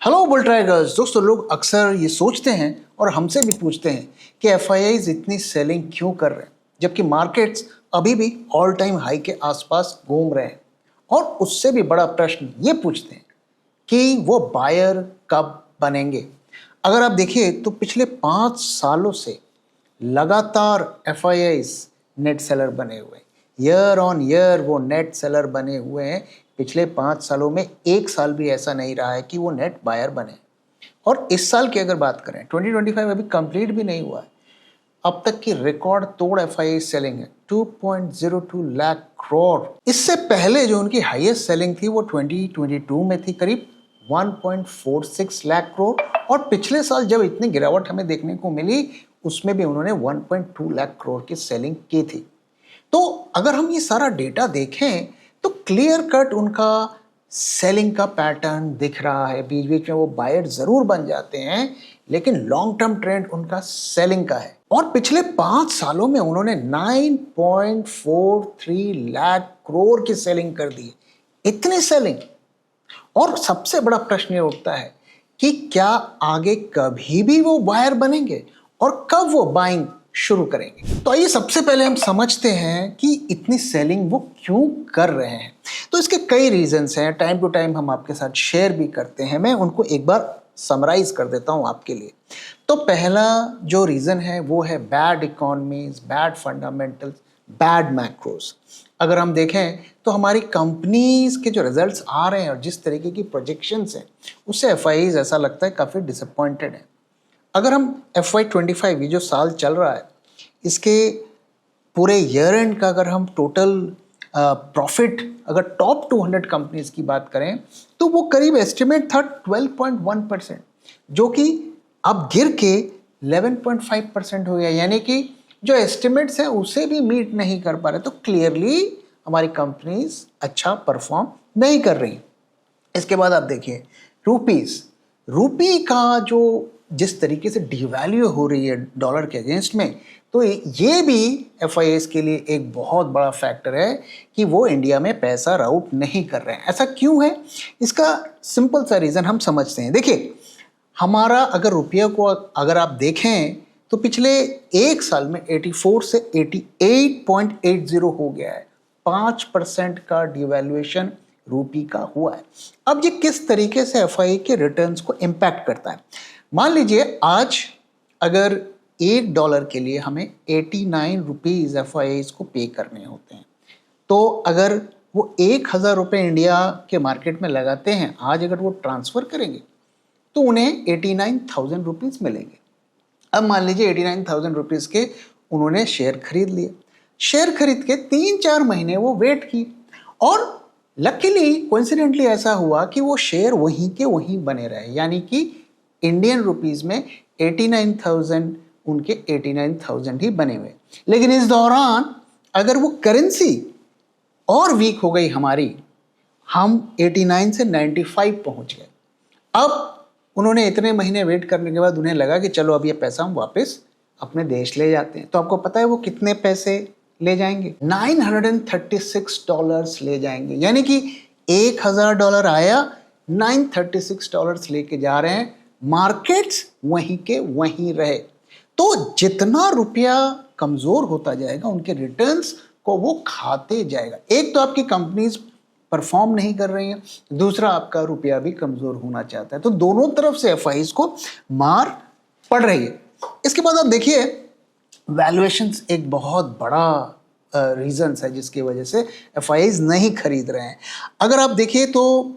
Hello bull trackers दोस्तों, लोग अक्सर ये सोचते हैं और हमसे भी पूछते हैं कि एफआईआईज इतनी सेलिंग क्यों कर रहे हैं जबकि मार्केट्स अभी भी ऑल टाइम हाई के आसपास घूम रहे हैं। और उससे भी बड़ा प्रश्न ये पूछते हैं कि वो बायर कब बनेंगे। अगर आप देखिए तो पिछले 5 सालों से लगातार एफआईआईज नेट सेलर बने हुए हैं। ईयर ऑन ईयर वो नेट सेलर बने हुए हैं। पिछले 5 सालों में एक साल भी ऐसा नहीं रहा है कि वो नेट बायर बने। और इस साल की अगर बात करें 2025 अभी कंप्लीट भी नहीं हुआ है, अब तक की रिकॉर्ड तोड़ एफआईआई सेलिंग है 2.02 लाख करोड़। इससे पहले जो उनकी हाईएस्ट सेलिंग थी वो 2022 में थी करीब 1.46 लाख करोड़। और पिछले साल जब इतनी गिरावट हमें देखने को मिली उसमें भी उन्होंने 1.2 लाख करोड़ की सेलिंग की थी। तो अगर हम ये सारा डेटा देखें तो क्लियर कट उनका सेलिंग का पैटर्न दिख रहा है। बीच बीच में वो बायर जरूर बन जाते हैं लेकिन लॉन्ग टर्म ट्रेंड उनका सेलिंग का है। और पिछले 5 सालों में उन्होंने 9.43 लाख करोड़ की सेलिंग कर दी। इतनी सेलिंग। और सबसे बड़ा प्रश्न ये उठता है कि क्या आगे कभी भी वो बायर बनेंगे और कब वो बाइंग शुरू करेंगे। तो आइए सबसे पहले हम समझते हैं कि इतनी सेलिंग वो क्यों कर रहे हैं। तो इसके कई रीजंस हैं, टाइम टू टाइम हम आपके साथ शेयर भी करते हैं। मैं उनको एक बार समराइज कर देता हूं आपके लिए। तो पहला जो रीजन है वो है bad economies, bad fundamentals, bad macros. अगर हम देखें तो हमारी कंपनीज के जो रिजल्ट्स आ रहे हैं और जिस तरीके की प्रोजेक्शंस हैं उससे एफआईआईज ऐसा लगता है काफ़ी डिसअपॉइंटेड है। अगर हम FY25 ये जो साल चल रहा है इसके पूरे ईयर एंड का अगर हम टोटल प्रॉफिट अगर टॉप 200 कंपनीज की बात करें तो वो करीब एस्टिमेट था 12.1%, जो कि अब गिर के 11.5% हो गया। यानी कि जो एस्टिमेट्स हैं उसे भी मीट नहीं कर पा रहे। तो क्लियरली हमारी कंपनीज अच्छा परफॉर्म नहीं कर रही। इसके बाद आप देखिए रूपी का जो जिस तरीके से डिवैल्यू हो रही है डॉलर के अगेंस्ट में, तो ये भी एफआईआईज के लिए एक बहुत बड़ा फैक्टर है कि वो इंडिया में पैसा राउट नहीं कर रहे हैं। ऐसा क्यों है? इसका सिंपल सा रीज़न हम समझते हैं। देखिए, हमारा अगर रुपया को अगर आप देखें तो पिछले एक साल में 84 से 88.80 हो गया है। 5% का डिवैल्यूएशन रूपी का हुआ है। अब ये किस तरीके से एफआईआई के रिटर्न्स को इम्पैक्ट करता है? मान लीजिए आज अगर $1 के लिए हमें 89 रुपीज़ एफआईआईज को पे करने होते हैं, तो अगर वो 1000 रुपये इंडिया के मार्केट में लगाते हैं, आज अगर वो ट्रांसफ़र करेंगे तो उन्हें 89,000 रुपीज़ मिलेंगे। अब मान लीजिए 89,000 रुपीज़ के उन्होंने शेयर खरीद लिए। शेयर खरीद के 3-4 महीने वो वेट की और लकीली कोइंसिडेंटली ऐसा हुआ कि वो शेयर वहीं के वहीं बने रहे। यानी कि इंडियन रुपीस में 89,000 उनके 89,000 ही बने हुए। लेकिन इस दौरान अगर वो करेंसी और वीक हो गई हमारी, हम 89 से 95 पहुंच गए। अब उन्होंने इतने महीने वेट करने के बाद उन्हें लगा कि चलो अब ये पैसा हम वापस अपने देश ले जाते हैं। तो आपको पता है वो कितने पैसे ले जाएंगे? $936 ले जाएंगे। यानी कि $1,000 आया, $936 लेके जा रहे हैं। मार्केट्स वहीं के वहीं रहे। तो जितना रुपया कमजोर होता जाएगा उनके रिटर्न्स को वो खाते जाएगा। एक तो आपकी कंपनीज परफॉर्म नहीं कर रही हैं, दूसरा आपका रुपया भी कमजोर होना चाहता है। तो दोनों तरफ से एफआईआईज को मार पड़ रही है। इसके बाद आप देखिए वैल्यूएशंस एक बहुत बड़ा रीजंस है जिसकी वजह से एफआईआईज नहीं खरीद रहे हैं। अगर आप देखिए तो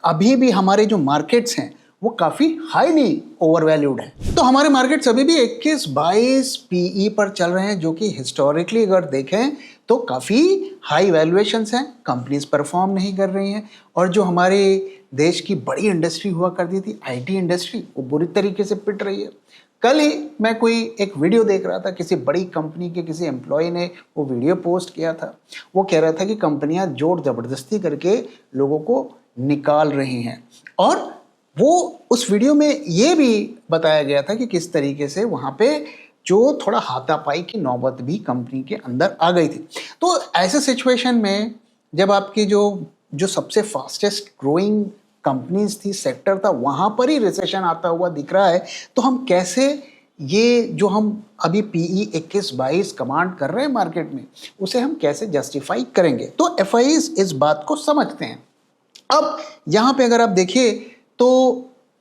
अभी भी हमारे जो मार्केट्स हैं वो काफ़ी हाईली ओवरवैल्यूड है। तो हमारे मार्केट्स अभी भी 21-22 पीई पर चल रहे हैं, जो कि हिस्टोरिकली अगर देखें तो काफ़ी हाई वैल्यूएशंस हैं। कंपनीज परफॉर्म नहीं कर रही हैं और जो हमारे देश की बड़ी इंडस्ट्री हुआ करती थी आईटी इंडस्ट्री, वो बुरी तरीके से पिट रही है। कल ही मैं कोई एक वीडियो देख रहा था, किसी बड़ी कंपनी के किसी एम्प्लॉय ने वो वीडियो पोस्ट किया था। वो कह रहा था कि कंपनियां जोर ज़बरदस्ती करके लोगों को निकाल रही हैं। और वो उस वीडियो में ये भी बताया गया था कि किस तरीके से वहाँ पे जो थोड़ा हाथापाई की नौबत भी कंपनी के अंदर आ गई थी। तो ऐसे सिचुएशन में जब आपकी जो सबसे फास्टेस्ट ग्रोइंग कंपनीज थी, सेक्टर था, वहां पर ही रिसेशन आता हुआ दिख रहा है, तो हम कैसे ये जो हम अभी पीई 21-22 कमांड कर रहे हैं मार्केट में, उसे हम कैसे जस्टिफाई करेंगे? तो एफआईआईज इस बात को समझते हैं। अब यहां पे अगर आप देखिए तो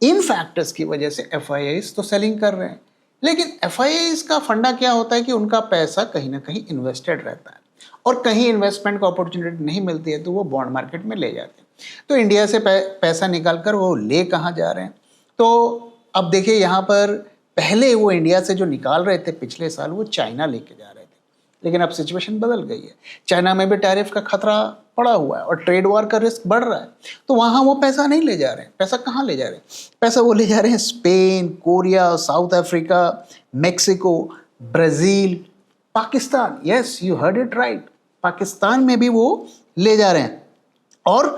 इन फैक्टर्स की वजह से एफआईआईज तो सेलिंग कर रहे हैं, लेकिन एफआईआईज का फंडा क्या होता है कि उनका पैसा कहीं ना कहीं इन्वेस्टेड रहता है, और कहीं इन्वेस्टमेंट का अपॉर्चुनिटी नहीं मिलती है तो वो बॉन्ड मार्केट में ले जाते हैं। तो इंडिया से पैसा निकाल कर वो ले कहाँ जा रहे हैं? तो अब देखिए यहाँ पर पहले वो इंडिया से जो निकाल रहे थे पिछले साल, वो चाइना लेके जा रहे थे, लेकिन अब सिचुएशन बदल गई है। चाइना में भी टैरिफ का खतरा पड़ा हुआ है और ट्रेड वॉर का रिस्क बढ़ रहा है, तो वहाँ वो पैसा नहीं ले जा रहे हैं। पैसा कहाँ ले जा रहे हैं? पैसा वो ले जा रहे हैं Spain, Korea, south Africa, Mexico, Brazil, Pakistan. Yes, you heard it right, Pakistan में भी वो ले जा रहे हैं। और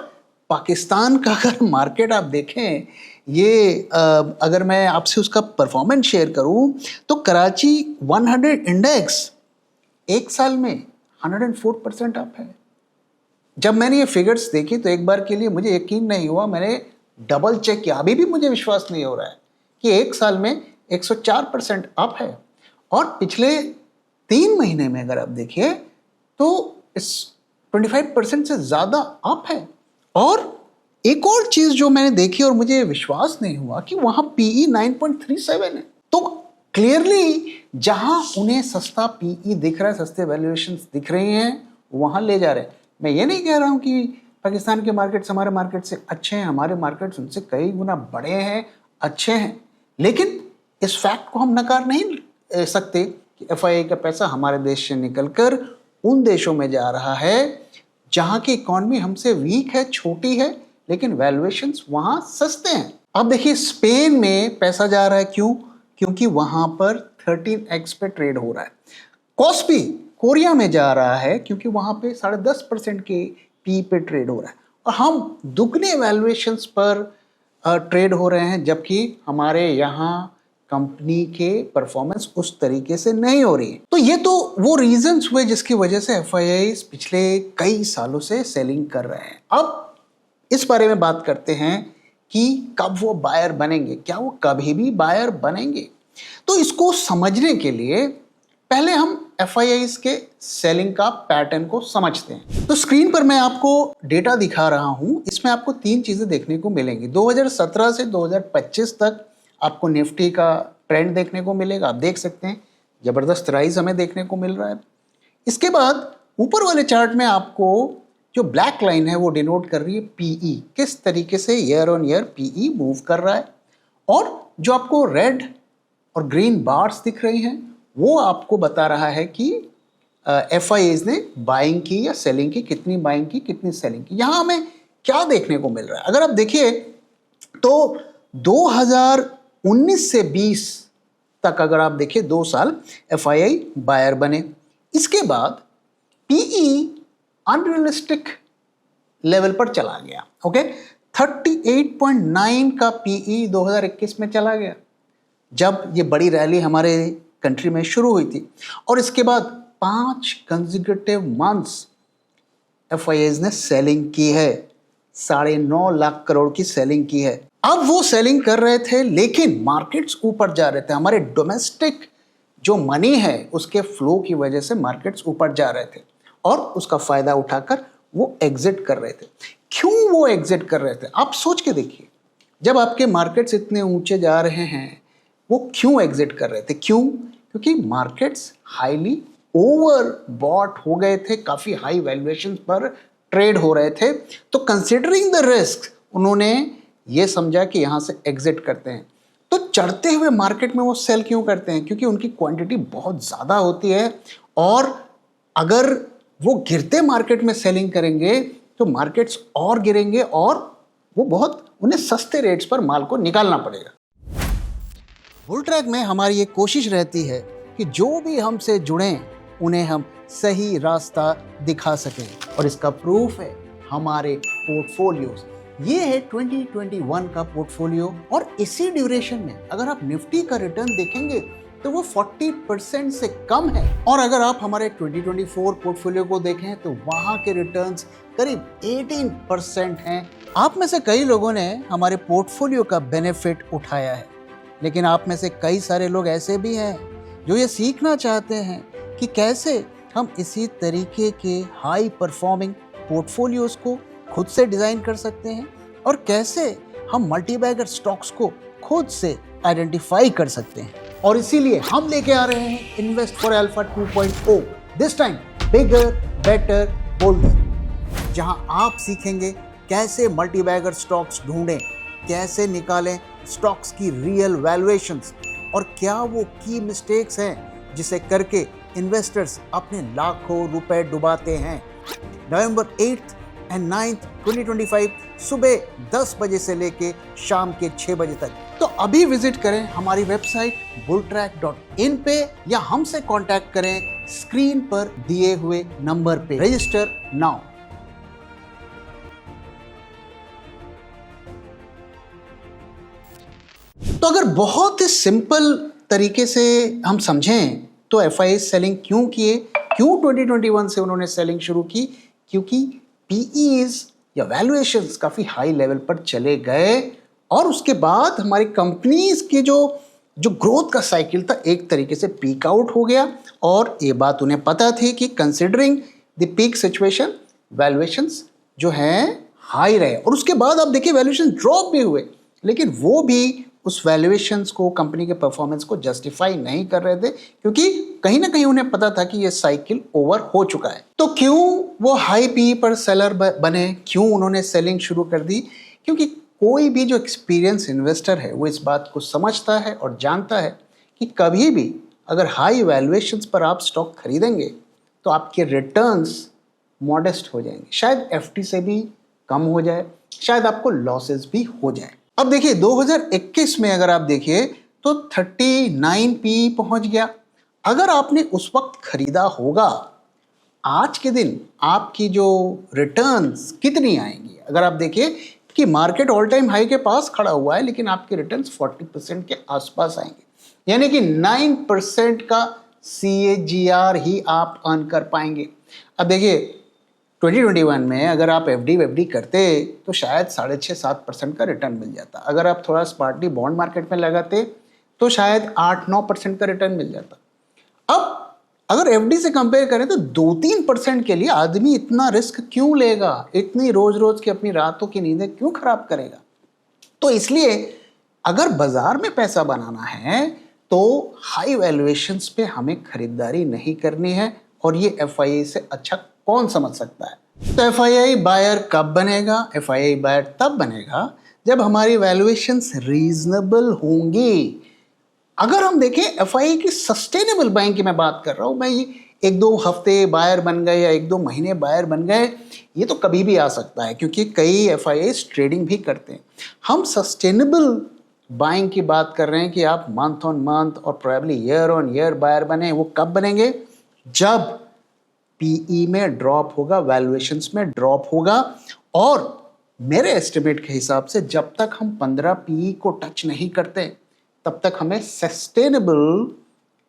पाकिस्तान का अगर मार्केट आप देखें, ये अगर मैं आपसे उसका परफॉर्मेंस शेयर करूं, तो कराची 100 इंडेक्स एक साल में 104% अप है। जब मैंने ये फिगर्स देखी तो एक बार के लिए मुझे यकीन नहीं हुआ, मैंने डबल चेक किया, अभी भी मुझे विश्वास नहीं हो रहा है कि एक साल में 104% अप है। और पिछले 3 महीने में अगर आप देखिए तो इस 25% से ज़्यादा अप है। और एक और चीज़ जो मैंने देखी और मुझे विश्वास नहीं हुआ कि वहाँ पीई 9.37 है। तो क्लियरली जहाँ उन्हें सस्ता पीई दिख रहा है, सस्ते वैल्यूएशंस दिख रही हैं, वहाँ ले जा रहे हैं। मैं ये नहीं कह रहा हूँ कि पाकिस्तान के मार्केट्स हमारे मार्केट से अच्छे हैं, हमारे मार्केट्स उनसे कई गुना बड़े हैं, अच्छे हैं, लेकिन इस फैक्ट को हम नकार नहीं सकते कि एफआईआई का पैसा हमारे देश से निकलकर उन देशों में जा रहा है जहाँ की इकॉनमी हमसे वीक है, छोटी है, लेकिन वैल्यूएशंस वहाँ सस्ते हैं। अब देखिए स्पेन में पैसा जा रहा है, क्यों? क्योंकि वहाँ पर 13x पे ट्रेड हो रहा है। कॉस्पी कोरिया में जा रहा है क्योंकि वहाँ पे 10.5% के पी पे ट्रेड हो रहा है, और हम दुगने वैल्यूएशंस पर ट्रेड हो रहे हैं, जबकि हमारे यहाँ कंपनी के परफॉर्मेंस उस तरीके से नहीं हो रही है। तो ये तो वो रीजंस हुए जिसकी वजह से एफआईआईज पिछले कई सालों से सेलिंग कर रहे हैं। अब इस बारे में बात करते हैं कि कब वो बायर बनेंगे, क्या वो कभी भी बायर बनेंगे? तो इसको समझने के लिए पहले हम एफआईआईज के सेलिंग का पैटर्न को समझते हैं। तो स्क्रीन पर मैं आपको डेटा दिखा रहा हूं, इसमें आपको 3 चीजें देखने को मिलेंगी। 2017 से 2025 तक आपको निफ्टी का ट्रेंड देखने को मिलेगा, आप देख सकते हैं जबरदस्त राइज हमें देखने को मिल रहा है। इसके बाद ऊपर वाले चार्ट में आपको जो ब्लैक लाइन है वो डिनोट कर रही है पीई, किस तरीके से year on year PE move कर रहा है, और जो आपको रेड और ग्रीन बार्स दिख रही हैं वो आपको बता रहा है कि एफआईआईज ने बाइंग की या सेलिंग की, कितनी बाइंग की, कितनी सेलिंग की। यहाँ हमें क्या देखने को मिल रहा है? अगर आप देखिए तो 2019 से 20 तक अगर आप देखिए 2 साल एफआईआई बायर बने। इसके बाद पीई अनरियलिस्टिक लेवल पर चला गया। ओके, 38.9 का पीई 2021 में चला गया जब ये बड़ी रैली हमारे कंट्री में शुरू हुई थी, और इसके बाद 5 कंसेक्यूटिव मंथ्स एफआईआईज ने सेलिंग की है, 9.5 लाख करोड़ की सेलिंग की है। अब वो सेलिंग कर रहे थे लेकिन मार्केट्स ऊपर जा रहे थे, हमारे डोमेस्टिक जो मनी है उसके फ्लो की वजह से मार्केट्स ऊपर जा रहे थे और उसका फायदा उठाकर वो एग्जिट कर रहे थे। क्यों वो एग्जिट कर रहे थे? आप सोच के देखिए, जब आपके मार्केट्स इतने ऊंचे जा रहे हैं वो क्यों एग्जिट कर रहे थे? क्यों? क्योंकि मार्केट्स हाईली ओवर बॉट हो गए थे, काफी हाई वैल्यूएशन पर ट्रेड हो रहे थे। तो कंसिडरिंग द रिस्क उन्होंने ये समझा कि यहां से एग्जिट करते हैं। तो चढ़ते हुए मार्केट में वो सेल क्यों करते हैं? क्योंकि उनकी क्वांटिटी बहुत ज़्यादा होती है, और अगर वो गिरते मार्केट में सेलिंग करेंगे तो मार्केट्स और गिरेंगे और वो बहुत उन्हें सस्ते रेट्स पर माल को निकालना पड़ेगा। बुल ट्रैक में हमारी ये कोशिश रहती है कि जो भी हमसे जुड़ें उन्हें हम सही रास्ता दिखा सकें, और इसका प्रूफ है हमारे पोर्टफोलियोज। ये है 2021 का पोर्टफोलियो, और इसी ड्यूरेशन में अगर आप निफ्टी का रिटर्न देखेंगे तो वो 40% से कम है, और अगर आप हमारे 2024 पोर्टफोलियो को देखें तो वहाँ के रिटर्न्स करीब 18% हैं आप में से कई लोगों ने हमारे पोर्टफोलियो का बेनिफिट उठाया है, लेकिन आप में से कई सारे लोग ऐसे भी हैं जो ये सीखना चाहते हैं कि कैसे हम इसी तरीके के हाई परफॉर्मिंग पोर्टफोलियोज को खुद से डिज़ाइन कर सकते हैं और कैसे हम मल्टीबैगर स्टॉक्स को खुद से आइडेंटिफाई कर सकते हैं। और इसीलिए हम लेके आ रहे हैं invest for alpha 2.0, this time bigger better boulder, जहां आप सीखेंगे कैसे मल्टीबैगर स्टॉक्स ढूंढें, कैसे निकालें स्टॉक्स की रियल वैल्यूएशंस और क्या वो की मिस्टेक्स हैं जिसे करके इन्वेस्टर्स अपने लाखों रुपए डुबाते हैं। नवंबर 8 एंड 9 2025 सुबह 10 बजे से लेके शाम के 6 बजे तक। तो अभी विजिट करें हमारी वेबसाइट bulltrack.in पे या हमसे कांटेक्ट करें स्क्रीन पर दिए हुए नंबर पे। Register now. तो अगर बहुत ही सिंपल तरीके से हम समझें तो एफआईआई सेलिंग क्यों किए, क्यों 2021 से उन्होंने सेलिंग शुरू की, क्योंकि पीईज या वैल्यूएशंस काफी हाई लेवल पर चले गए और उसके बाद हमारी कंपनीज की जो ग्रोथ का साइकिल था एक तरीके से पीक आउट हो गया और ये बात उन्हें पता थी कि considering the peak situation valuations जो हैं हाई रहे। और उसके बाद आप देखिए वैल्यूएशन ड्रॉप भी हुए, लेकिन वो भी उस वैल्यूएशंस को, कंपनी के परफॉर्मेंस को जस्टिफाई नहीं कर रहे थे क्योंकि कहीं ना कहीं उन्हें पता था कि ये साइकिल ओवर हो चुका है। तो क्यों वो हाई पी पर सेलर बने, क्यों उन्होंने सेलिंग शुरू कर दी? क्योंकि कोई भी जो एक्सपीरियंस इन्वेस्टर है वो इस बात को समझता है और जानता है कि कभी भी अगर हाई वैल्यूएशंस पर आप स्टॉक खरीदेंगे तो आपके रिटर्न्स मॉडेस्ट हो जाएंगे, शायद एफडी से भी कम हो जाए, शायद आपको लॉसेस भी हो जाए। अब देखिए 2021 में अगर आप देखिए तो 39 पी पहुंच गया। अगर आपने उस वक्त खरीदा होगा, आज के दिन आपकी जो रिटर्न्स कितनी आएंगी? अगर आप देखिए कि मार्केट ऑल टाइम हाई के पास खड़ा हुआ है लेकिन आपके रिटर्न्स 40% के आसपास आएंगे, यानी कि 9% का CAGR ही आप अर्न कर पाएंगे। अब देखिए 2021 में अगर आप एफडी करते तो शायद 6.5-7% का रिटर्न मिल जाता। अगर आप थोड़ा स्मार्टली बॉन्ड मार्केट में लगाते तो शायद 8-9% का रिटर्न मिल जाता। अब अगर एफडी से कंपेयर करें तो 2-3% के लिए आदमी इतना रिस्क क्यों लेगा, इतनी रोज रोज की अपनी रातों की नींदें क्यों खराब करेगा? तो इसलिए अगर बाजार में पैसा बनाना है तो हाई वैल्यूएशंस पे हमें खरीदारी नहीं करनी है और ये एफआईआई से अच्छा कौन समझ सकता है? तो एफआईआई बायर कब बनेगा? एफआईआई बायर तब बनेगा जब हमारी वैल्यूएशंस रीजनेबल होंगी। अगर हम देखें एफआईआई की सस्टेनेबल बाइंग की मैं बात कर रहा हूं, मैं ये 1-2 हफ्ते बायर बन गए या 1-2 महीने बायर बन गए, ये तो कभी भी आ सकता है क्योंकि कई एफआईआई ट्रेडिंग भी करते हैं। हम सस्टेनेबल बाइंग की बात कर रहे हैं कि आप मंथ ऑन मंथ और probably year on year buyer बने। वो कब बनेंगे? जब पीई में ड्रॉप होगा, वैल्यूएशंस में ड्रॉप होगा और मेरे एस्टिमेट के हिसाब से जब तक हम 15 पीई को टच नहीं करते तब तक हमें सस्टेनेबल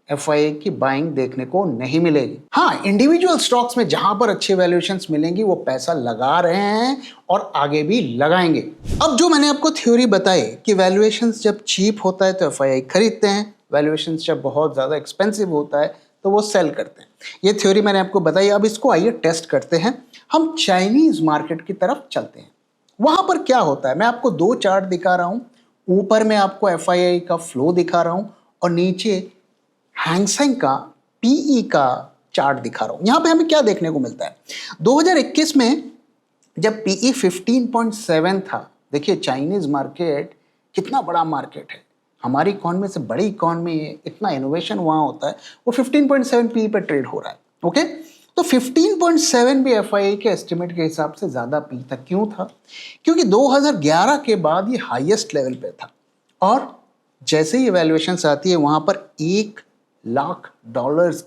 एफआईआई की बाइंग देखने को नहीं मिलेगी। हाँ, इंडिविजुअल स्टॉक्स में जहां पर अच्छे वैल्यूएशंस मिलेंगी वो पैसा लगा रहे हैं और आगे भी लगाएंगे। अब जो मैंने आपको थ्योरी बताई कि वैल्यूएशंस जब चीप होता है तो एफआईआई खरीदते हैं, वैल्यूएशंस जब बहुत ज़्यादा एक्सपेंसिव होता है तो वो सेल करते हैं। ये थ्योरी मैंने आपको बताई। अब इसको आइए टेस्ट करते हैं। हम चाइनीज मार्केट की तरफ चलते हैं। वहां पर क्या होता है मैं आपको 2 चार्ट दिखा रहा हूं। ऊपर में आपको एफआईआई का फ्लो दिखा रहा हूं और नीचे हैंगसेंग का पीई का चार्ट दिखा रहा हूं। यहां पे हमें क्या देखने को मिलता है? 2021 में जब पीई 15.7 था, देखिए चाइनीज मार्केट कितना बड़ा मार्केट है, हमारी इकोनॉमी से बड़ी इकोनॉमी है, इतना इनोवेशन वहां होता है, वो 15.7 पी पर ट्रेड हो रहा है। ओके, तो 15.7 भी एफआईआई के एस्टिमेट के हिसाब से ज्यादा पी था। क्यों था? क्योंकि 2011 के बाद ये हाईएस्ट लेवल पे था और जैसे ही वैल्यूएशंस आती है वहां पर $1 लाख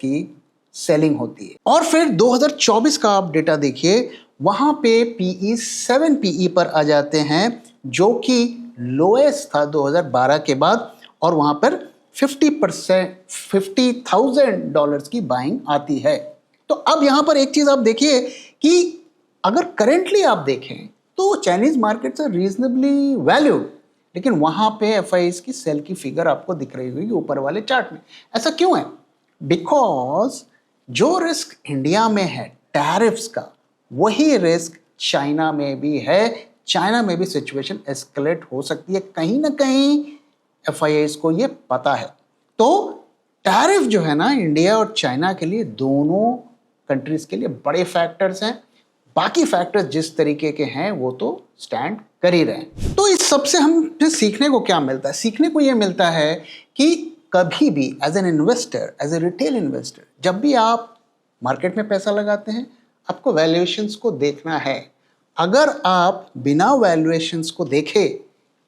की सेलिंग होती है। और फिर 2024 का आप डेटा देखिए, वहां पे पीई 7 पीई पर आ जाते हैं जो कि लोएस्ट था 2012 के बाद और वहां पर 50,000 डॉलर्स की बाइंग आती है। तो अब यहां पर एक चीज आप देखिए कि अगर करेंटली आप देखें तो Chinese markets are reasonably valued, लेकिन वहां पे एफआईआईज की सेल की फिगर आपको दिख रही होगी ऊपर वाले चार्ट में। ऐसा क्यों है? बिकॉज जो रिस्क इंडिया में है टैरिफ्स का, वही रिस्क चाइना में भी है। चाइना में भी सिचुएशन एस्केलेट हो सकती है, कहीं ना कहीं एफआईआईज को ये पता है। तो टैरिफ जो है ना, इंडिया और चाइना के लिए, दोनों कंट्रीज के लिए बड़े फैक्टर्स हैं। बाकी फैक्टर्स जिस तरीके के हैं वो तो स्टैंड कर ही रहे हैं। तो इस सब से हम फिर सीखने को क्या मिलता है? सीखने को ये मिलता है कि कभी भी as an investor, as a retail investor, जब भी आप मार्केट में पैसा लगाते हैं, आपको वैल्यूएशंस को देखना है। अगर आप बिना वैल्यूएशंस को देखे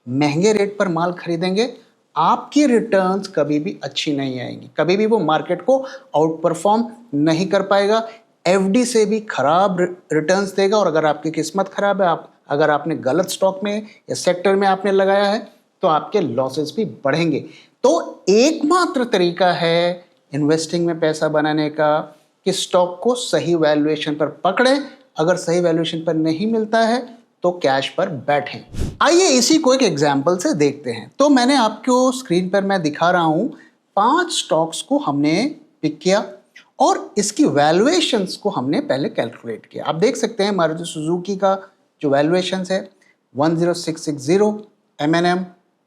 महंगे रेट पर माल खरीदेंगे, आपकी रिटर्न्स कभी भी अच्छी नहीं आएंगी, कभी भी वो मार्केट को आउट परफॉर्म नहीं कर पाएगा। एफडी से भी खराब रिटर्न्स देगा, और अगर आपकी किस्मत खराब है, अगर आपने गलत स्टॉक में या सेक्टर में आपने लगाया है, तो आपके लॉसेस भी बढ़ेंगे। तो एकमात्र तरीका है इन्वेस्टिंग में पैसा बनाने का कि स्टॉक को सही वैल्यूएशन पर पकड़ें। अगर सही वैल्यूएशन पर नहीं मिलता है तो कैश पर बैठें। आइए इसी को एक एग्जाम्पल से देखते हैं। तो मैंने आपको स्क्रीन पर मैं दिखा रहा हूं 5 स्टॉक्स को हमने पिक किया और इसकी वैल्यूएशंस को हमने पहले कैलकुलेट किया। आप देख सकते हैं मारुति सुजुकी का जो वैल्यूएशंस है 10660, M&M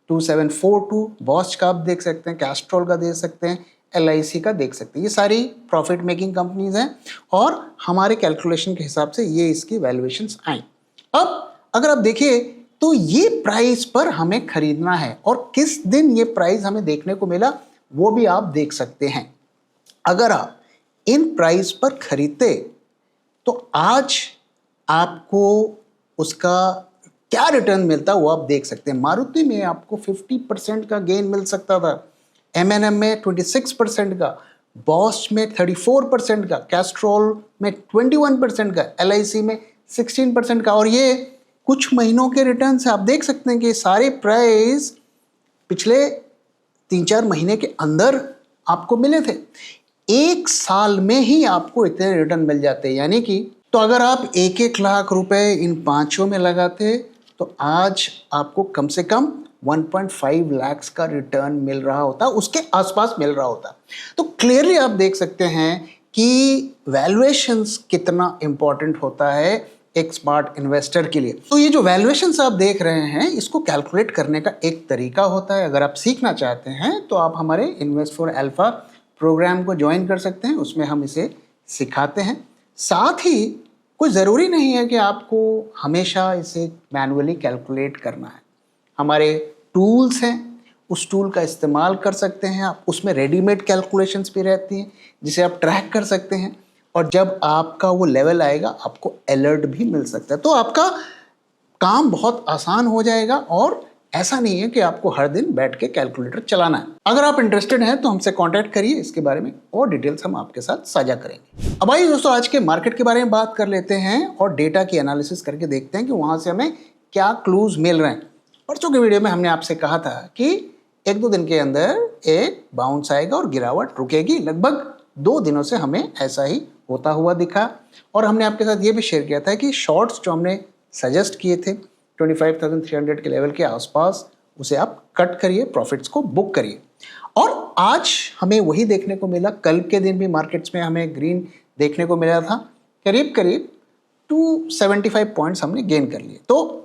2742, बॉश का आप देख सकते हैं, कैस्ट्रॉल का देख सकते हैं, LIC का देख सकते हैं। ये सारी प्रॉफिट मेकिंग कंपनीज हैं और हमारे कैलकुलेशन के हिसाब से ये इसकी वैल्यूएशंस आई। अब अगर आप देखिए तो ये प्राइस पर हमें खरीदना है, और किस दिन ये प्राइस हमें देखने को मिला वो भी आप देख सकते हैं। अगर आप इन प्राइस पर खरीदते तो आज आपको उसका क्या रिटर्न मिलता वो आप देख सकते हैं। मारुति में आपको 50% का गेन मिल सकता था, M&M में 26% का, बॉश में 34% का, कैस्ट्रॉल में 21% का, LIC में 16% का, और ये कुछ महीनों के रिटर्न से आप देख सकते हैं कि सारे प्राइस पिछले 3-4 महीने के अंदर आपको मिले थे। एक साल में ही आपको इतने रिटर्न मिल जाते हैं। यानी कि तो अगर आप 1-1 लाख रुपए इन पांचों में लगाते तो आज आपको कम से कम 1.5 लाख का रिटर्न मिल रहा होता, उसके आसपास मिल रहा होता। तो क्लियरली आप देख सकते हैं कि वैल्यूएशंस कितना इंपॉर्टेंट होता है एक स्मार्ट इन्वेस्टर के लिए। तो ये जो वैल्यूएशंस आप देख रहे हैं, इसको कैलकुलेट करने का एक तरीका होता है। अगर आप सीखना चाहते हैं तो आप हमारे इन्वेस्ट फॉर अल्फा प्रोग्राम को ज्वाइन कर सकते हैं, उसमें हम इसे सिखाते हैं। साथ ही कोई ज़रूरी नहीं है कि आपको हमेशा इसे मैन्युअली कैलकुलेट करना है। हमारे टूल्स हैं, उस टूल का इस्तेमाल कर सकते हैं आप। उसमें रेडीमेड कैलकुलेशंस भी रहती हैं जिसे आप ट्रैक कर सकते हैं, और जब आपका वो लेवल आएगा आपको अलर्ट भी मिल सकता है। तो आपका काम बहुत आसान हो जाएगा, और ऐसा नहीं है कि आपको हर दिन बैठ के कैलकुलेटर चलाना है। अगर आप इंटरेस्टेड हैं तो हमसे कांटेक्ट करिए, इसके बारे में और डिटेल्स हम आपके साथ साझा करेंगे। अब आइए दोस्तों आज के मार्केट के बारे में बात कर लेते हैं और डेटा की एनालिसिस करके देखते हैं कि वहां से हमें क्या क्लूज मिल रहे हैं। परसों के वीडियो में हमने आपसे कहा था कि 1-2 दिन के अंदर एक बाउंस आएगा और गिरावट रुकेगी। लगभग 2 दिनों से हमें ऐसा ही होता हुआ दिखा, और हमने आपके साथ ये भी शेयर किया था कि शॉर्ट्स जो हमने सजेस्ट किए थे 25,300 के लेवल के आसपास, उसे आप कट करिए, प्रॉफिट्स को बुक करिए। और आज हमें वही देखने को मिला। कल के दिन भी मार्केट्स में हमें ग्रीन देखने को मिला था, करीब करीब 275 पॉइंट्स हमने गेन कर लिए। तो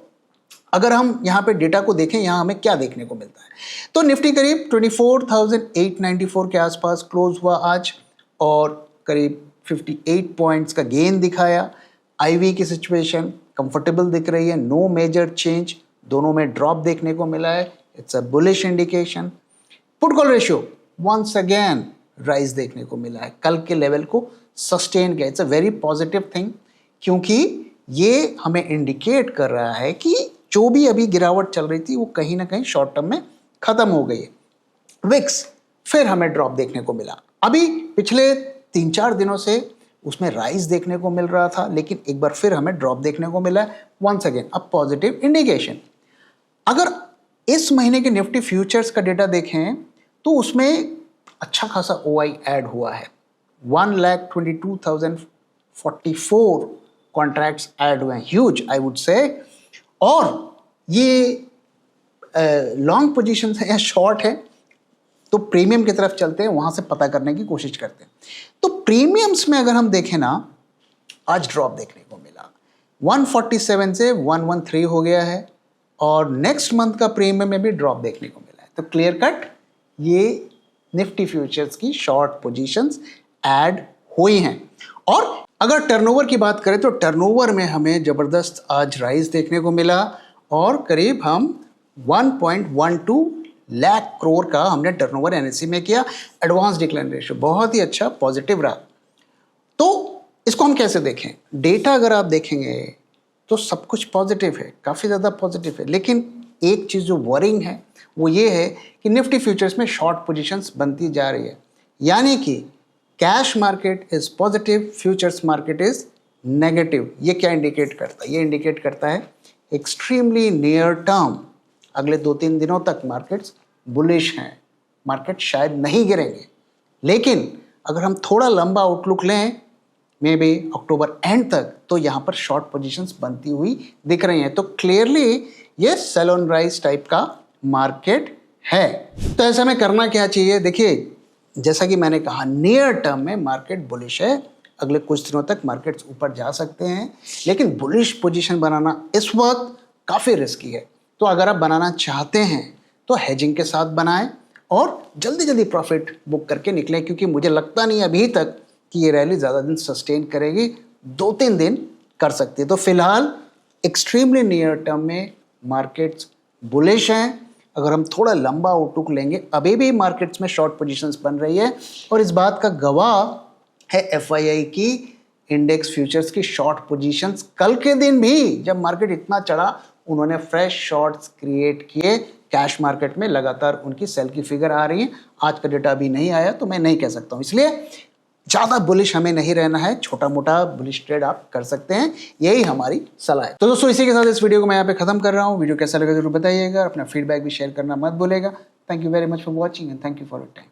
अगर हम यहाँ पे डेटा को देखें, यहाँ हमें क्या देखने को मिलता है, तो निफ्टी करीब 24,894 के आसपास क्लोज हुआ आज, और करीब 58 पॉइंट्स का गेन दिखाया। IV की सिचुएशन कंफर्टेबल दिख रही है, नो मेजर चेंज, दोनों में ड्रॉप देखने को मिला है, it's a bullish indication. Put call ratio once again rise देखने को मिला है, कल के लेवल को सस्टेन किया। It's a very positive thing, क्योंकि ये हमें इंडिकेट कर रहा है कि जो भी अभी गिरावट चल रही थी वो कहीं ना कहीं शॉर्ट टर्म में खत्म हो गई है। विक्स फिर हमें ड्रॉप देखने को मिला। अभी पिछले 3-4 दिनों से उसमें राइज देखने को मिल रहा था, लेकिन एक बार फिर हमें ड्रॉप देखने को मिला है। Once again a positive indication. अगर इस महीने के निफ्टी फ्यूचर्स का डेटा देखें तो उसमें अच्छा खासा OI ऐड हुआ है। 1,22,044 कॉन्ट्रैक्ट्स ऐड हुए हैं, ह्यूज आई वुड से। और ये लॉन्ग पोजीशन है या शॉर्ट है, तो प्रीमियम की तरफ चलते हैं, वहां से पता करने की कोशिश करते हैं। तो प्रीमियम्स में अगर हम देखें ना, आज ड्रॉप देखने को मिला, 147 से 113 हो गया है, और नेक्स्ट मंथ का प्रीमियम में भी ड्रॉप देखने को मिला है। तो क्लियर कट ये निफ्टी फ्यूचर्स की शॉर्ट पोजीशंस ऐड हुई हैं। और अगर टर्नओवर की बात करें तो टर्नओवर में हमें जबरदस्त आज राइज देखने को मिला, और करीब हम 1.12 लाख करोड़ का हमने टर्नओवर एनएससी में किया। एडवांस डिक्लाइन रेशियो बहुत ही अच्छा पॉजिटिव रहा। तो इसको हम कैसे देखें? डेटा अगर आप देखेंगे तो सब कुछ पॉजिटिव है, काफ़ी ज़्यादा पॉजिटिव है, लेकिन एक चीज़ जो वरिंग है वो ये है कि निफ्टी फ्यूचर्स में शॉर्ट पोजीशंस बनती जा रही है, यानी कि cash market is positive, futures market is negative. ये क्या इंडिकेट करता है? ये इंडिकेट करता है एक्सट्रीमली नियर टर्म, अगले 2-3 दिनों तक मार्केट्स बुलिश हैं, मार्केट शायद नहीं गिरेंगे। लेकिन अगर हम थोड़ा लंबा आउटलुक लें, मे बी अक्टूबर एंड तक, तो यहाँ पर शॉर्ट पोजीशंस बनती हुई दिख रही हैं। तो क्लियरली ये सेल ऑन राइज टाइप का मार्केट है। तो ऐसा में करना क्या चाहिए? देखिए, जैसा कि मैंने कहा, नियर टर्म में मार्केट बुलिश है, अगले कुछ दिनों तक मार्केट्स ऊपर जा सकते हैं, लेकिन बुलिश पोजीशन बनाना इस वक्त काफ़ी रिस्की है। तो अगर आप बनाना चाहते हैं तो हेजिंग के साथ बनाएं और जल्दी जल्दी प्रॉफिट बुक करके निकलें, क्योंकि मुझे लगता नहीं अभी तक कि ये रैली ज़्यादा दिन सस्टेन करेगी, 2-3 दिन कर सकती है। तो फिलहाल एक्सट्रीमली नियर टर्म में मार्केट्स बुलिश हैं। अगर हम थोड़ा लंबा आउटलुक लेंगे, अभी भी मार्केट्स में शॉर्ट पोजीशंस बन रही है, और इस बात का गवाह है एफआईआई की इंडेक्स फ्यूचर्स की शॉर्ट पोजीशंस। कल के दिन भी जब मार्केट इतना चढ़ा, उन्होंने फ्रेश शॉर्ट्स क्रिएट किए। कैश मार्केट में लगातार उनकी सेल की फिगर आ रही है। आज का डेटा अभी नहीं आया तो मैं नहीं कह सकता हूँ, इसलिए ज़्यादा बुलिश हमें नहीं रहना है, छोटा मोटा बुलिश ट्रेड आप कर सकते हैं, यही हमारी सलाह है। तो दोस्तों, इसी के साथ इस वीडियो को मैं यहाँ पे खत्म कर रहा हूँ। वीडियो कैसा लगा जरूर बताइएगा, अपना फीडबैक भी शेयर करना मत भूलेगा। Thank you very much for watching and thank you for your time.